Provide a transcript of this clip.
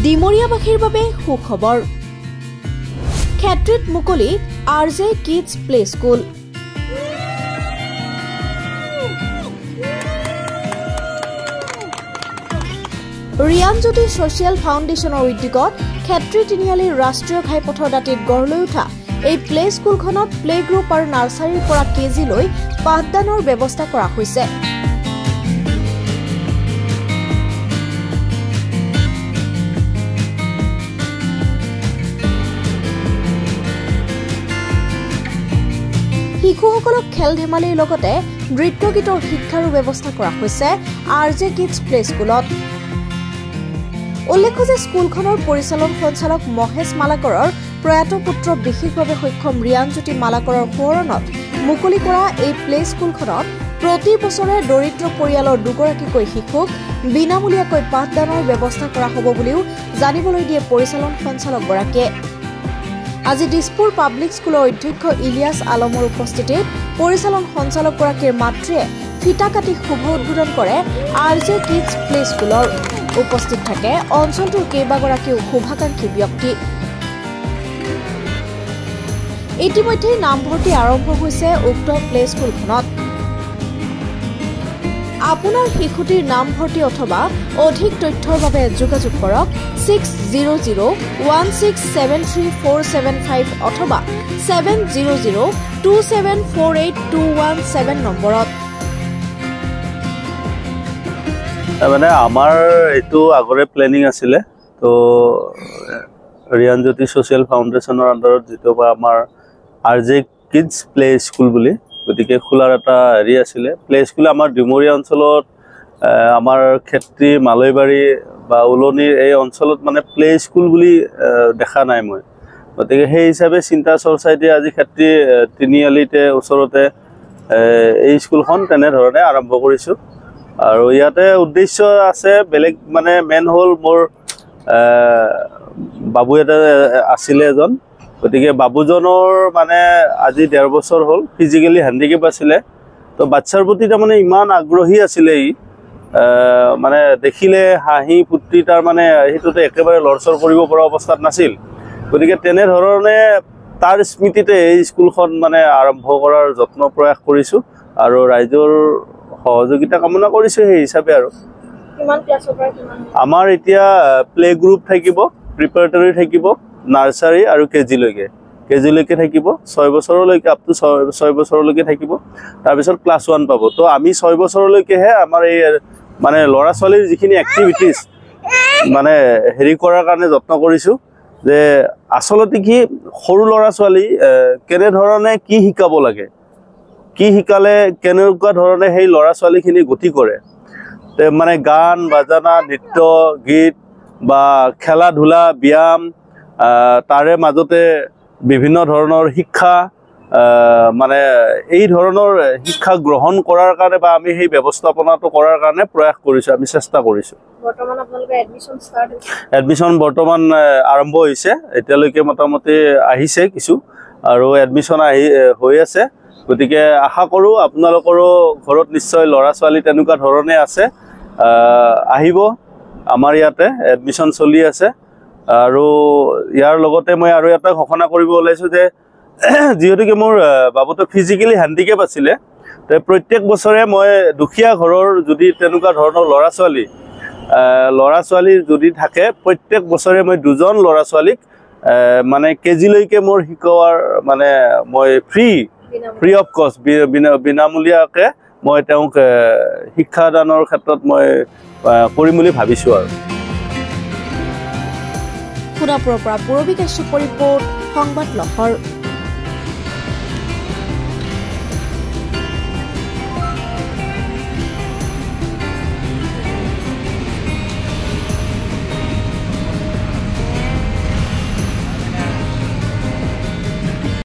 ডিমৰীয়াবাসীৰ বাবে সুখবৰ ক্ষেত্ৰত মুকলি RJ Kids Play School Riyanjyoti social ফাউণ্ডেশ্যনৰ উদ্যোগত ক্ষেত্ৰী তিনিআলি ৰাষ্ট্ৰীয় ঘাইপথৰ দাঁতিত গঢ় লৈ উঠা এই প্লে স্কুলখনত প্লে গ্ৰুপ আৰু নাৰ্চাৰীৰ পৰা কেজি লৈ পাঠদানৰ ব্যৱস্থা কৰা হৈছে শিশুসকলক খেল ধেমালিৰ লগতে নৃত্য গীতৰ শিক্ষাৰো ব্যৱস্থা কৰা হৈছে RJ Kids Play Schoolত উল্লেখ্য যে স্কুলখনৰ পৰিচালন সঞ্চালক মহেশ মালাকৰৰ প্ৰয়াত পুত্ৰ বিশেষভাৱে সক্ষম ৰিয়ানজ্যোতি মালাকৰৰ সোঁৱৰণত মুকলি কৰা এই প্লে স্কুলখনত প্ৰতি বছৰে দৰিদ্ৰ পৰিয়ালৰ দুগৰাকীকৈ শিশুক বিনামূলীয়াকৈ পাঠদানৰ ব্যৱস্থা কৰা হ'ব বুলিও জানিবলৈ দিয়ে পৰিচালন সঞ্চালকগৰাকীয়ে আজি দিছপুৰ পাব্লিক স্কুলৰ অধ্যক্ষ ইলিয়াছ আলমৰ উপস্থিতিত পৰিচালন সঞ্চালকগৰাকীৰ মাতৃয়ে ফিটা কাটি শুভ উদ্বোধন কৰে RJ Kids Play Schoolৰ উপস্থিত থাকে অঞ্চলটোৰ কেইবাগৰাকীও শুভাকাংক্ষী ব্যক্তি ইতিমধ্যে নামভৰ্তি আৰম্ভ হৈছে উক্ত প্লে স্কুলখনত আপোনাৰ শিশুটিৰ নামভৰ্তি অথবা অধিক তথ্যৰ বাবে যোগাযোগ কৰক 6001673475 অথবা 7002748217 নম্বৰত মানে আমাৰ এটো আগৰে প্ল্যানিং আছিল তো ৰিয়ানজ্যোতি সোশ্যাল ফাউণ্ডেশ্যনৰ আন্ডাৰত যেটোবা আমাৰ RJ Kids Play School বুলি গতিকে খোলাৰ এটা হেৰি আছিল প্লে স্কুল আমাৰ ডিমৰীয়া অঞ্চলত আমাৰ ক্ষেত্ৰী মালৈবাৰী বা উলনিৰ এই অঞ্চলত মানে প্লে স্কুল বুলি দেখা নাই মই গতিকে সেই হিচাপে চিন্তা চৰ্চাইতে আজি ক্ষেত্ৰী তিনিআলিতে ওচৰতে এই স্কুলখন তেনে ধৰণে আৰম্ভ কৰিছো আৰু ইয়াতে উদ্দেশ্য আছে বেলেগ মানে মেন হল মোৰ বাবু এটা আছিল এজন গতিকে বাবুজনৰ মানে আজি 1.5 বছৰ হল ফিজিক্যালি হ্যান্ডিক্যাপ আছিল তো বাচ্চাৰ প্ৰতি মানে ইমান আগ্ৰহী আছিল ই মানে দেখিলে হাঁহি ফুৰ্তি তাৰ মানে হেতুতে একেবাৰে লৰচৰ কৰিব পৰা অৱস্থাত নাছিল গতিকে তেনে ধৰণে তাৰ স্মৃতিতে এই স্কুলখন মানে আৰম্ভ কৰাৰ যত্ন প্ৰয়াস কৰিছো আৰু ৰাইজৰ সহযোগিতা কামনা কৰিছো সেই হিচাপে আৰু কিমান ক্লাছৰ পৰা কিমান আমাৰ এতিয়া প্লে গ্ৰুপ থাকিব প্ৰিপাৰেটৰি থাকিব নাৰ্সাৰী আৰু কেজি লৈকে থাকিব 6 বছৰলৈকে আপ টু 6 বছৰলৈকে থাকিব তাৰ পিছত ক্লাছ 1 পাব তো আমি 6 বছৰলৈকে হে আমাৰ এই মানে লৰা ছোৱালীৰ যিখিনি এক্টিভিটিজ মানে হেৰি কৰাৰ কাৰণে যত্ন কৰিছো যে আসলতে কি সৰু লৰা ছোৱালী কেনে ধৰণে কি শিকাব লাগে কি শিকালে কেনেকুৱা ধৰণে সেই লৰা ছোৱালীখিনি গতি কৰে তে মানে গান বাজানা নৃত্য গীত বা খেলা ধুলা ব্যায়াম তাৰে মাজতে বিভিন্ন ধৰণৰ শিক্ষা মানে এই ধৰণৰ শিক্ষা গ্ৰহণ কৰাৰ কাৰণে বা আমি সেই ব্যৱস্থাপনাটো কৰাৰ কাৰণে প্ৰয়াস কৰিছো আমি চেষ্টা কৰিছো বৰ্তমান আপোনালোকৰ এডমিশন বৰ্তমান আৰম্ভ হৈছে এতিয়ালৈকে মোটামুটি আহিছে কিছু আৰু এডমিশন হৈ আছে গতিকে আশা কৰো আপোনালোকৰো ঘৰত নিশ্চয় লৰা ছোৱালী তেনেকুৱা ধৰণে আছে আহিব আমাৰ ইয়াতে এডমিশন চলি আছে আৰু ইয়াৰ লগতে মই আৰু এটা ঘোষণা কৰিব ওলাইছো যে যেহেতু কি মোৰ বাবুটো ফিজিক্যালি হ্যান্ডিক্যাপ আছিল তে প্ৰত্যেক বছৰে মই দুখিয়া ঘৰৰ যদি তেনেকুৱা ধৰণৰ লৰা ছোৱালী যদি থাকে প্ৰত্যেক বছৰে মই দুজন লৰা ছোৱালীক মানে কেজি লৈকে মোৰ শিকোৱাৰ মানে মই ফ্ৰী অফ কষ্ট বিনামূলীয়াকৈ মই তেওঁক শিক্ষাদানৰ ক্ষেত্ৰত মই কৰিম বুলি ভাবিছো আৰু সোণাপুৰৰ পৰা পূৰবী কাশ্যপ ৰিপৰ্ট সংবাদ লহৰ